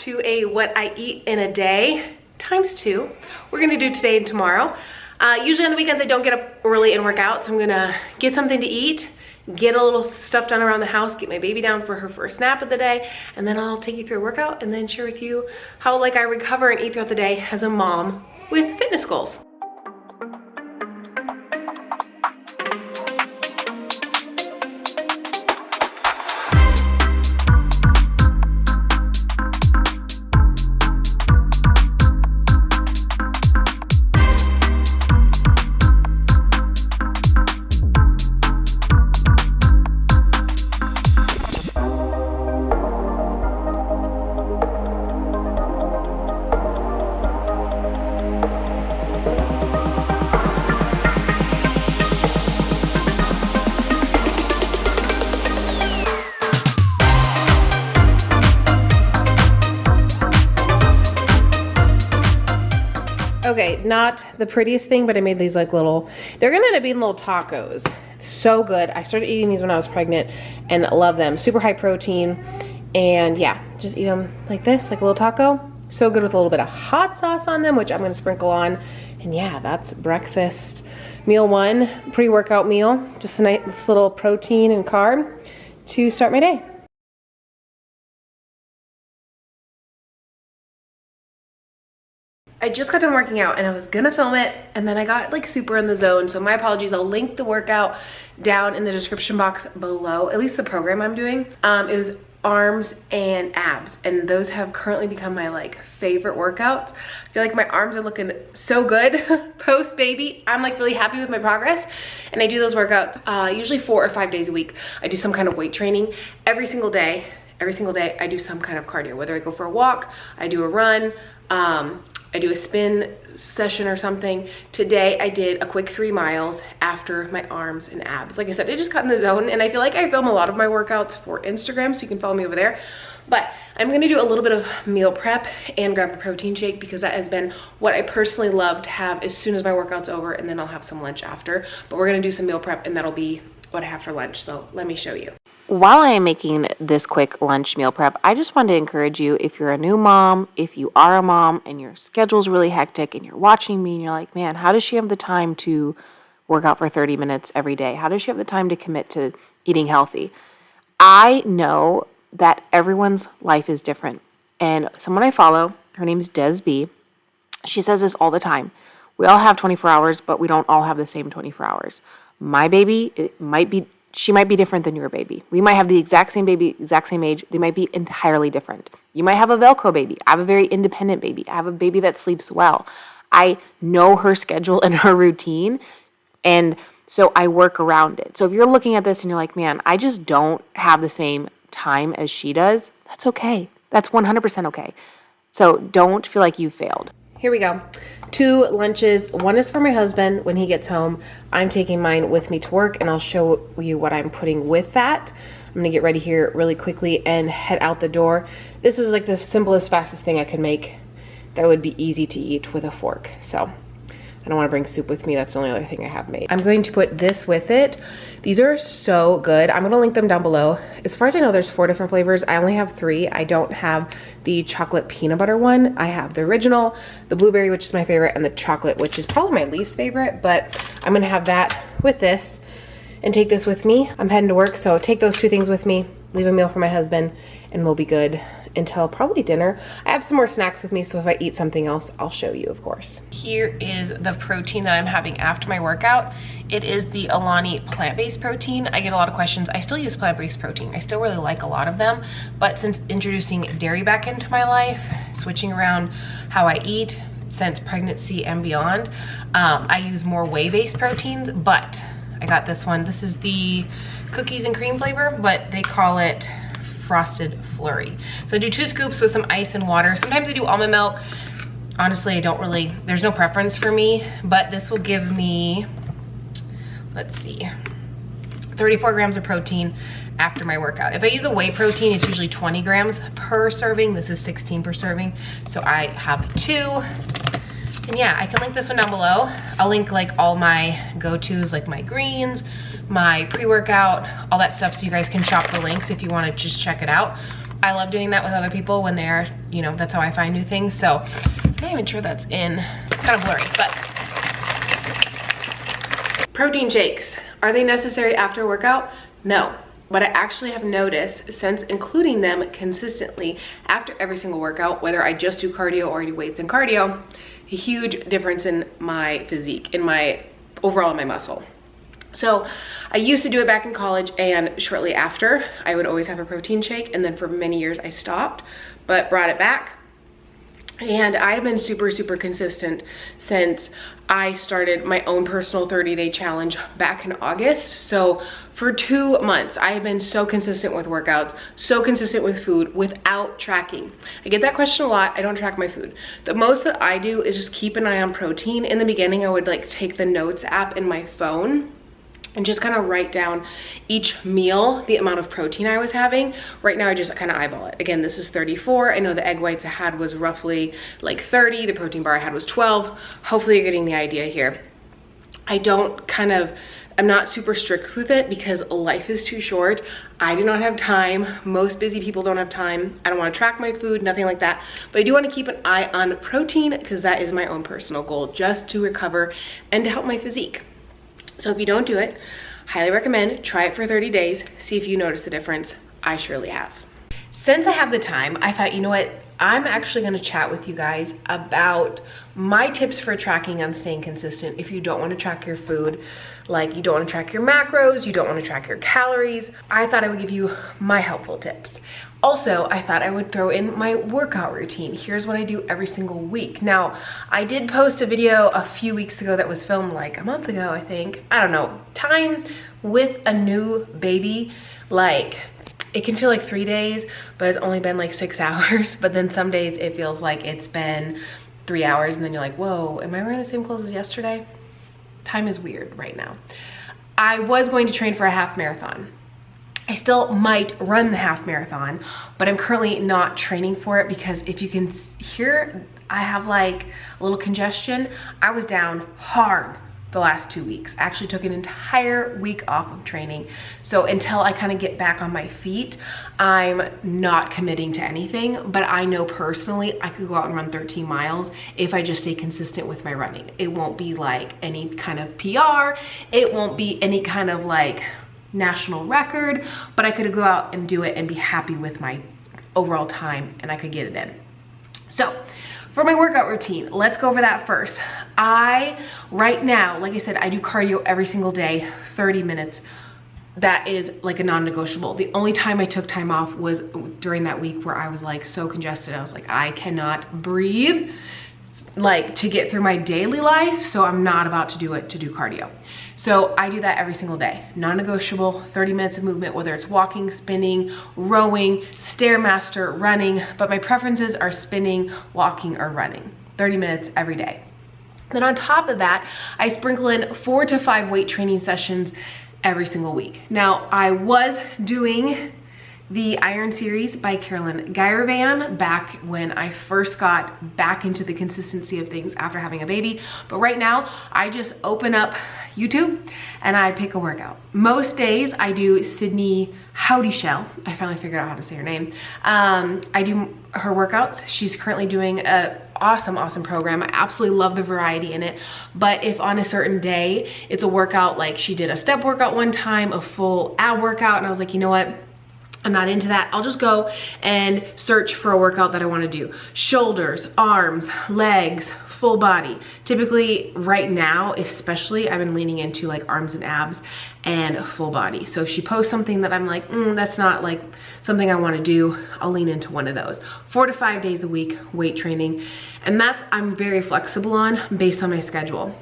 to a what I eat in a day times 2. We're gonna do today and tomorrow. Usually on the weekends I don't get up early and work out, so I'm gonna get something to eat, get a little stuff done around the house, get my baby down for her first nap of the day, and then I'll take you through a workout and then share with you how I recover and eat throughout the day as a mom with fitness goals. Okay, not the prettiest thing, but I made these like little, they're gonna end up being little tacos. So good. I started eating these when I was pregnant and love them. Super high protein. And yeah, just eat them like this, like a little taco. So good with a little bit of hot sauce on them, which I'm gonna sprinkle on. And yeah, that's breakfast. Meal 1, pre-workout meal. Just a nice little protein and carb to start my day. I just got done working out and I was gonna film it and then I got like super in the zone, so my apologies. I'll link the workout down in the description box below, at least the program I'm doing. It was arms and abs, and those have currently become my like favorite workouts. I feel like my arms are looking so good post baby. I'm like really happy with my progress, and I do those workouts usually 4 or 5 days a week. I do some kind of weight training every single day. Every single day I do some kind of cardio, whether I go for a walk, I do a run, I do a spin session or something. Today I did a quick 3 miles after my arms and abs. Like I said, I just got in the zone, and I feel like I film a lot of my workouts for Instagram, so you can follow me over there. But I'm gonna do a little bit of meal prep and grab a protein shake, because that has been what I personally love to have as soon as my workout's over, and then I'll have some lunch after. But we're gonna do some meal prep, and that'll be what I have for lunch. So let me show you. While I am making this quick lunch meal prep, I just wanted to encourage you, if you're a new mom, if you are a mom and your schedule's really hectic and you're watching me and you're like, man, how does she have the time to work out for 30 minutes every day? How does she have the time to commit to eating healthy? I know that everyone's life is different. And someone I follow, her name is Des B, she says this all the time. We all have 24 hours, but we don't all have the same 24 hours. My baby, she might be different than your baby. We might have the exact same baby, exact same age. They might be entirely different. You might have a Velcro baby. I have a very independent baby. I have a baby that sleeps well. I know her schedule and her routine, and so I work around it. So if you're looking at this and you're like, man, I just don't have the same time as she does, that's okay. That's 100% okay. So don't feel like you failed. Here we go. 2 lunches. One is for my husband when he gets home. I'm taking mine with me to work, and I'll show you what I'm putting with that. I'm gonna get ready here really quickly and head out the door. This was like the simplest, fastest thing I could make that would be easy to eat with a fork. So I don't want to bring soup with me. That's the only other thing I have made. I'm going to put this with it. These are so good. I'm going to link them down below. As far as I know, there's 4 different flavors. I only have 3. I don't have the chocolate peanut butter one. I have the original, the blueberry, which is my favorite, and the chocolate, which is probably my least favorite, but I'm going to have that with this and take this with me. I'm heading to work, so take those 2 things with me, leave a meal for my husband, and we'll be good until probably dinner. I have some more snacks with me, so if I eat something else, I'll show you, of course. Here is the protein that I'm having after my workout. It is the Alani plant-based protein. I get a lot of questions. I still use plant-based protein. I still really like a lot of them, but since introducing dairy back into my life, switching around how I eat since pregnancy and beyond, I use more whey-based proteins, but I got this one. This is the cookies and cream flavor, but they call it frosted flurry. So I do 2 scoops with some ice and water. Sometimes I do almond milk. Honestly, I don't really, there's no preference for me, but this will give me, let's see, 34 grams of protein after my workout. If I use a whey protein, it's usually 20 grams per serving. This is 16 per serving. So I have 2. And yeah, I can link this one down below. I'll link like all my go-tos, like my greens, my pre-workout, all that stuff, so you guys can shop the links if you want to just check it out. I love doing that with other people when they are, you know, that's how I find new things. So I'm not even sure that's in, kind of blurry, but. Protein shakes, are they necessary after a workout? No. But I actually have noticed since including them consistently after every single workout, whether I just do cardio or I do weights and cardio, a huge difference in my physique, in my overall in my muscle. So I used to do it back in college, and shortly after I would always have a protein shake, and then for many years I stopped, but brought it back. And I've been super, super consistent since I started my own personal 30-day challenge back in August. So for 2 months, I have been so consistent with workouts, so consistent with food without tracking. I get that question a lot. I don't track my food. The most that I do is just keep an eye on protein. In the beginning, I would like take the notes app in my phone and just kind of write down each meal, the amount of protein I was having. Right now, I just kind of eyeball it. Again, this is 34. I know the egg whites I had was roughly like 30. The protein bar I had was 12. Hopefully you're getting the idea here. I'm not super strict with it because life is too short. I do not have time. Most busy people don't have time. I don't want to track my food, nothing like that. But I do want to keep an eye on protein because that is my own personal goal, just to recover and to help my physique. So if you don't do it, highly recommend, try it for 30 days, see if you notice a difference. I surely have. Since I have the time, I thought, you know what? I'm actually gonna chat with you guys about my tips for tracking on staying consistent if you don't wanna track your food, like you don't wanna track your macros, you don't wanna track your calories. I thought I would give you my helpful tips. Also, I thought I would throw in my workout routine. Here's what I do every single week. Now, I did post a video a few weeks ago that was filmed like a month ago, I think. I don't know, time with a new baby, like it can feel like 3 days, but it's only been like 6 hours. But then some days it feels like it's been 3 hours and then you're like, whoa, am I wearing the same clothes as yesterday? Time is weird right now. I was going to train for a half marathon. I still might run the half marathon, but I'm currently not training for it because if you can hear, I have like a little congestion. I was down hard the last 2 weeks. I actually took an entire week off of training. So until I kind of get back on my feet, I'm not committing to anything, but I know personally I could go out and run 13 miles if I just stay consistent with my running. It won't be like any kind of PR. It won't be any kind of like national record, but I could go out and do it and be happy with my overall time and I could get it in. So for my workout routine, let's go over that first. Right now, like I said, I do cardio every single day, 30 minutes. That is like a non-negotiable. The only time I took time off was during that week where I was like so congested. I was like, I cannot breathe like to get through my daily life. So I'm not about to do it to do cardio. So I do that every single day, non-negotiable, 30 minutes of movement, whether it's walking, spinning, rowing, Stairmaster, running, but my preferences are spinning, walking, or running, 30 minutes every day. Then on top of that, I sprinkle in 4 to 5 weight training sessions every single week. Now, I was doing the Iron Series by Carolyn Geiervan back when I first got back into the consistency of things after having a baby. But right now, I just open up YouTube and I pick a workout. Most days I do Sydney Howdy Shell. I finally figured out how to say her name. I do her workouts. She's currently doing a awesome program. I absolutely love the variety in it. But if on a certain day, it's a workout, like she did a step workout one time, a full ab workout, and I was like, you know what? I'm not into that. I'll just go and search for a workout that I want to do. Shoulders, arms, legs, full body. Typically right now, especially, I've been leaning into like arms and abs and full body. So if she posts something that I'm like, that's not like something I want to do, I'll lean into one of those. 4 to 5 days a week, weight training. And that's, I'm very flexible on based on my schedule.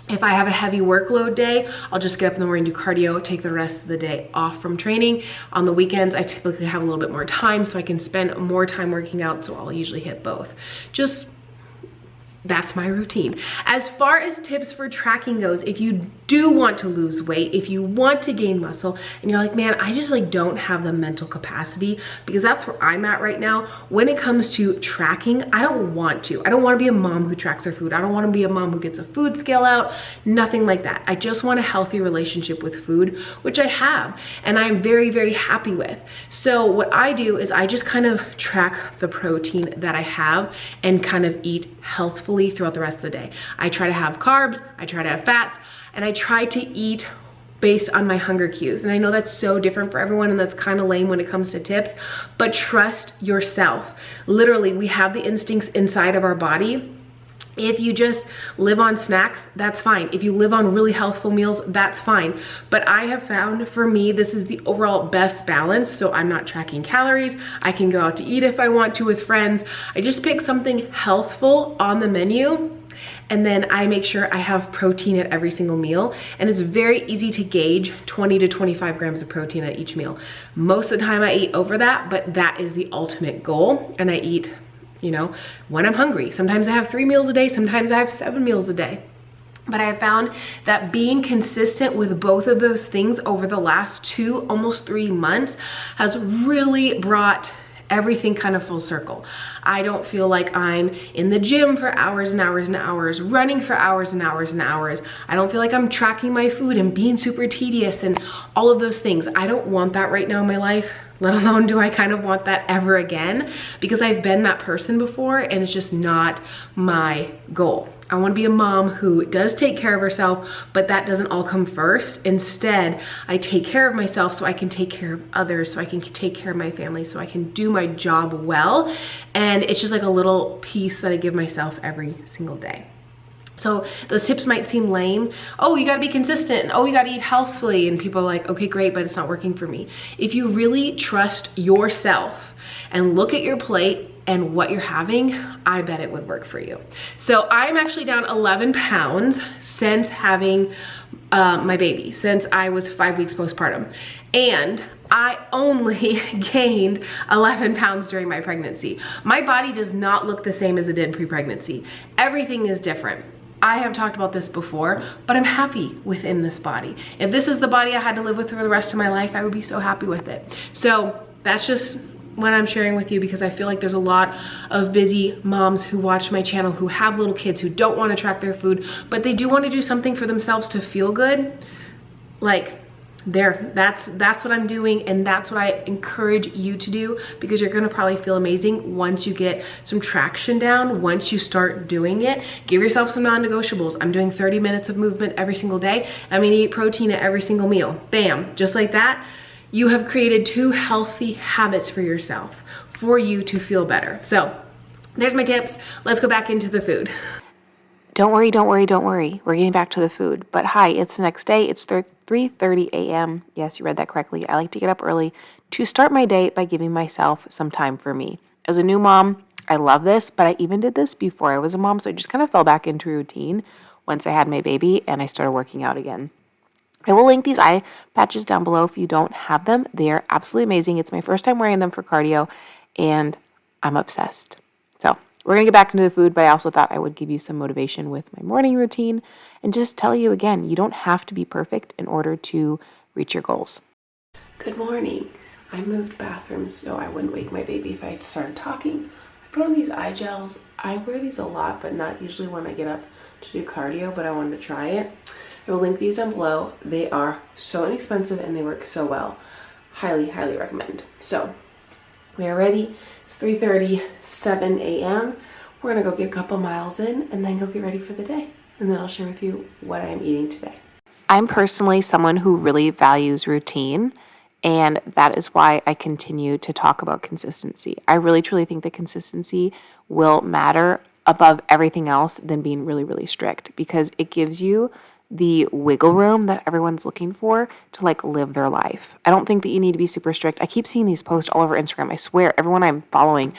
If I have a heavy workload day, I'll just get up in the morning, do cardio, take the rest of the day off from training. On the weekends, I typically have a little bit more time so I can spend more time working out, so I'll usually hit both. Just that's my routine. As far as tips for tracking goes, if you do want to lose weight, if you want to gain muscle, and you're like, man, I just like don't have the mental capacity, because that's where I'm at right now. When it comes to tracking, I don't want to. I don't want to be a mom who tracks her food. I don't want to be a mom who gets a food scale out, nothing like that. I just want a healthy relationship with food, which I have, and I'm very, very happy with. So what I do is I just kind of track the protein that I have and kind of eat healthfully throughout the rest of the day. I try to have carbs, I try to have fats, and I try to eat based on my hunger cues. And I know that's so different for everyone, and that's kind of lame when it comes to tips, but trust yourself. Literally, we have the instincts inside of our body. If you just live on snacks, that's fine. If you live on really healthful meals, that's fine. But I have found, for me, this is the overall best balance. So I'm not tracking calories. I can go out to eat if I want to with friends. I just pick something healthful on the menu, and then I make sure I have protein at every single meal. And it's very easy to gauge 20 to 25 grams of protein at each meal. Most of the time I eat over that, but that is the ultimate goal. And I eat, you know, when I'm hungry. Sometimes I have 3 meals a day, sometimes I have 7 meals a day. But I have found that being consistent with both of those things over the last 2, almost 3 months has really brought everything kind of full circle. I don't feel like I'm in the gym for hours and hours and hours, running for hours and hours and hours. I don't feel like I'm tracking my food and being super tedious and all of those things. I don't want that right now in my life. Let alone do I kind of want that ever again, because I've been that person before and it's just not my goal. I want to be a mom who does take care of herself, but that doesn't all come first. Instead, I take care of myself so I can take care of others, so I can take care of my family, so I can do my job well. And it's just like a little piece that I give myself every single day. So those tips might seem lame. Oh, you gotta be consistent. Oh, you gotta eat healthfully. And people are like, okay, great, but it's not working for me. If you really trust yourself and look at your plate and what you're having, I bet it would work for you. So I'm actually down 11 pounds since having my baby, since I was 5 weeks postpartum. And I only gained 11 pounds during my pregnancy. My body does not look the same as it did pre-pregnancy. Everything is different. I have talked about this before, but I'm happy within this body. If this is the body I had to live with for the rest of my life, I would be so happy with it. So that's just what I'm sharing with you, because I feel like there's a lot of busy moms who watch my channel who have little kids who don't want to track their food, but they do want to do something for themselves to feel good. Like, that's what I'm doing, and that's what I encourage you to do, because you're gonna probably feel amazing once you get some traction down. Once you start doing it, give yourself some non-negotiables. I'm doing 30 minutes of movement every single day. I'm gonna eat protein at every single meal. Bam, just like that, you have created 2 healthy habits for yourself, for you to feel better. So there's my tips. Let's go back into the food. Don't worry, don't worry, don't worry. We're getting back to the food. But hi, it's the next day. It's 3:30 a.m. Yes, you read that correctly. I like to get up early to start my day by giving myself some time for me. As a new mom, I love this, but I even did this before I was a mom, so I just kind of fell back into routine once I had my baby and I started working out again. I will link these eye patches down below if you don't have them. They are absolutely amazing. It's my first time wearing them for cardio, and I'm obsessed. So we're going to get back into the food, but I also thought I would give you some motivation with my morning routine and just tell you again, you don't have to be perfect in order to reach your goals. Good morning. I moved bathrooms so I wouldn't wake my baby if I started talking. I put on these eye gels. I wear these a lot, but not usually when I get up to do cardio, but I wanted to try it. I will link these down below. They are so inexpensive and they work so well. Highly, highly recommend. So we are ready. It's 3:37 a.m. We're gonna go get a couple miles in and then go get ready for the day. And then I'll share with you what I'm eating today. I'm personally someone who really values routine, and that is why I continue to talk about consistency. I really truly think that consistency will matter above everything else than being really, really strict, because it gives you the wiggle room that everyone's looking for to like live their life. I don't think that you need to be super strict. I keep seeing these posts all over Instagram. I swear everyone I'm following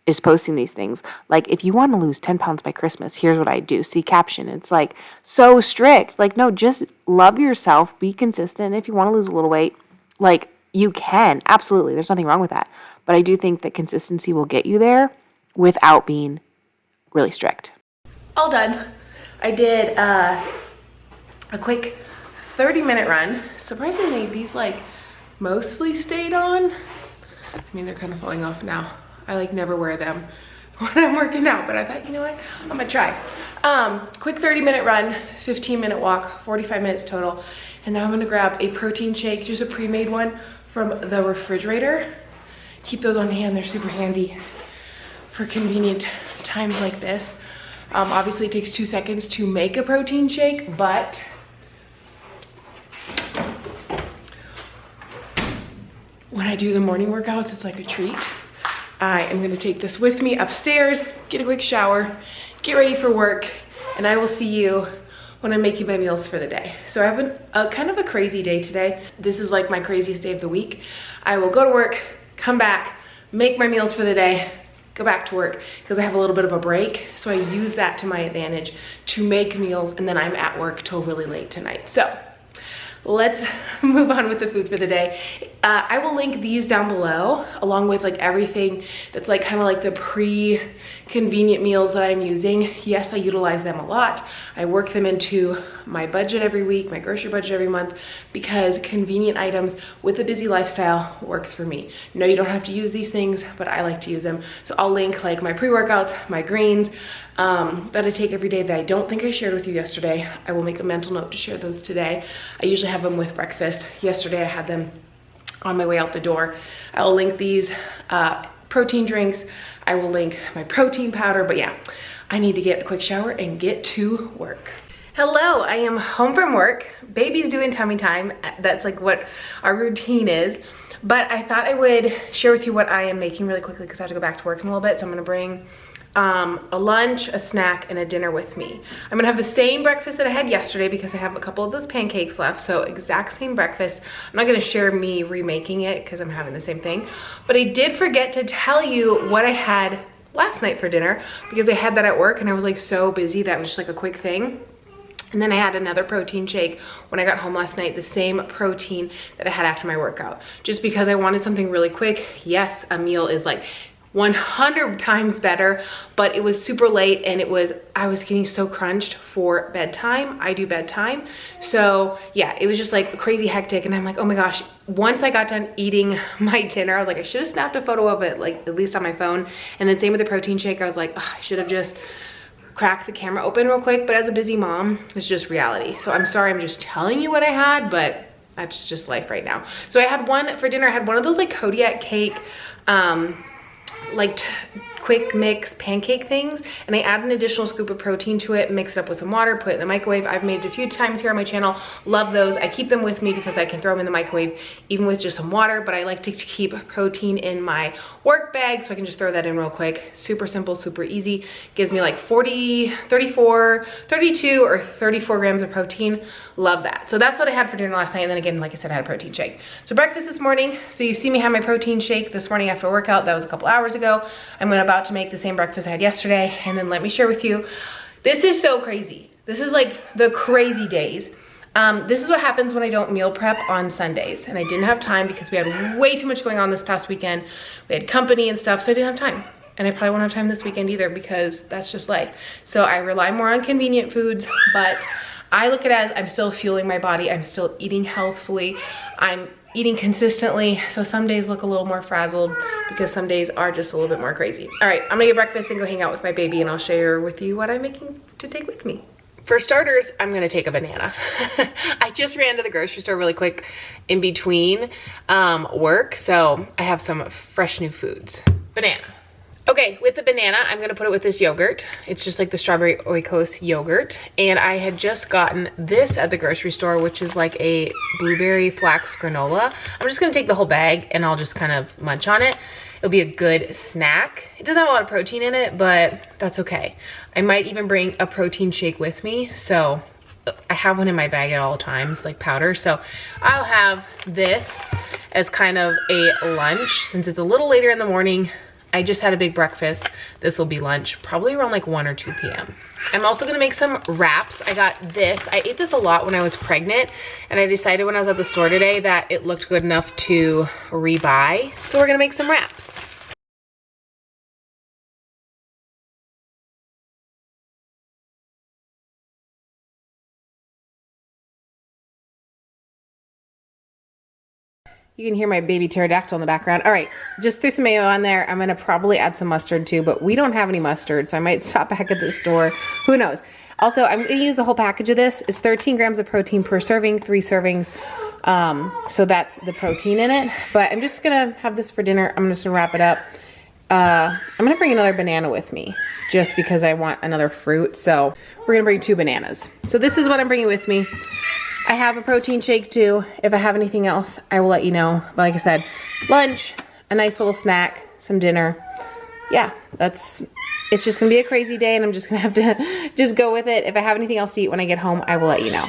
is posting these things. Like, if you want to lose 10 pounds by Christmas, here's what I do. See caption. It's like so strict. Like, no, just love yourself, be consistent. If you want to lose a little weight, like, you can. Absolutely. There's nothing wrong with that. But I do think that consistency will get you there without being really strict. all done. I did a quick 30-minute run. Surprisingly, these like mostly stayed on. I mean, they're kind of falling off now. I like never wear them when I'm working out, but I thought, you know what, I'm gonna try. Quick 30-minute run, 15-minute walk, 45 minutes total. And now I'm gonna grab a protein shake, just a pre-made one from the refrigerator. Keep those on hand, they're super handy for convenient times like this. Obviously it takes 2 seconds to make a protein shake, but when I do the morning workouts, it's like a treat. I am gonna take this with me upstairs, get a quick shower, get ready for work, and I will see you when I'm making my meals for the day. So I have a kind of a crazy day today. This is like my craziest day of the week. I will go to work, come back, make my meals for the day, go back to work because I have a little bit of a break. So I use that to my advantage to make meals, and then I'm at work till really late tonight. So let's move on with the food for the day. I will link these down below along with like everything that's like kind of like the pre-convenient meals that I'm using. Yes, I utilize them a lot. I work them into my budget every week, my grocery budget every month, because convenient items with a busy lifestyle works for me. No, you don't have to use these things, but I like to use them. So I'll link like my pre-workouts, my greens, that I take every day that I don't think I shared with you yesterday. I will make a mental note to share those today. I usually have them with breakfast. Yesterday I had them on my way out the door. I'll link these protein drinks. I will link my protein powder, but yeah, I need to get a quick shower and get to work. Hello, I am home from work. Baby's doing tummy time. That's like what our routine is. But I thought I would share with you what I am making really quickly because I have to go back to work in a little bit. So I'm gonna bring a lunch, a snack, and a dinner with me. I'm gonna have the same breakfast that I had yesterday because I have a couple of those pancakes left, so exact same breakfast. I'm not gonna share me remaking it because I'm having the same thing, but I did forget to tell you what I had last night for dinner because I had that at work and I was like so busy that was just like a quick thing. And then I had another protein shake when I got home last night, the same protein that I had after my workout, just because I wanted something really quick. Yes, a meal is like 100 times better, but it was super late and I was getting so crunched for bedtime. I do bedtime. So yeah, it was just like crazy hectic. And I'm like, oh my gosh, once I got done eating my dinner, I was like, I should have snapped a photo of it, like at least on my phone. And then same with the protein shake. I was like, oh, I should have just cracked the camera open real quick. But as a busy mom, it's just reality. So I'm sorry, I'm just telling you what I had, but that's just life right now. So I had one for dinner. I had one of those like Kodiak cake, like quick mix pancake things, and I add an additional scoop of protein to it, mix it up with some water, put it in the microwave. I've made it a few times here on my channel. Love those. I keep them with me because I can throw them in the microwave even with just some water, but I like to keep protein in my work bag so I can just throw that in real quick. Super simple, super easy. Gives me like 32 or 34 grams of protein. Love that. So that's what I had for dinner last night, and then again, like I said, I had a protein shake. So breakfast this morning, so you see me have my protein shake this morning after a workout. That was a couple hours ago. I'm about to make the same breakfast I had yesterday, and then let me share with you, this is so crazy. This is like the crazy days. This is what happens when I don't meal prep on Sundays, and I didn't have time because we had way too much going on this past weekend. We had company and stuff, so I didn't have time. And I probably won't have time this weekend either because that's just life. So I rely more on convenient foods, but I look at it as I'm still fueling my body. I'm still eating healthfully. I'm eating consistently. So some days look a little more frazzled because some days are just a little bit more crazy. All right, I'm gonna get breakfast and go hang out with my baby, and I'll share with you what I'm making to take with me. For starters, I'm gonna take a banana. I just ran to the grocery store really quick in between work, so I have some fresh new foods. Banana. Okay, with the banana, I'm gonna put it with this yogurt. It's just like the strawberry oikos yogurt. And I had just gotten this at the grocery store, which is like a blueberry flax granola. I'm just gonna take the whole bag and I'll just kind of munch on it. It'll be a good snack. It doesn't have a lot of protein in it, but that's okay. I might even bring a protein shake with me. So I have one in my bag at all times, like powder. So I'll have this as kind of a lunch since it's a little later in the morning. I just had a big breakfast. This will be lunch, probably around like 1 or 2 p.m. I'm also gonna make some wraps. I got this. I ate this a lot when I was pregnant, and I decided when I was at the store today that it looked good enough to rebuy. So we're gonna make some wraps. You can hear my baby pterodactyl in the background. All right, just threw some mayo on there. I'm gonna probably add some mustard too, but we don't have any mustard, so I might stop back at the store. Who knows? Also, I'm gonna use the whole package of this. It's 13 grams of protein per serving, 3 servings. So that's the protein in it. But I'm just gonna have this for dinner. I'm just gonna wrap it up. I'm gonna bring another banana with me just because I want another fruit. So we're gonna bring 2 bananas. So this is what I'm bringing with me. I have a protein shake too. If I have anything else, I will let you know. But like I said, lunch, a nice little snack, some dinner. Yeah, it's just gonna be a crazy day and I'm just gonna have to just go with it. If I have anything else to eat when I get home, I will let you know.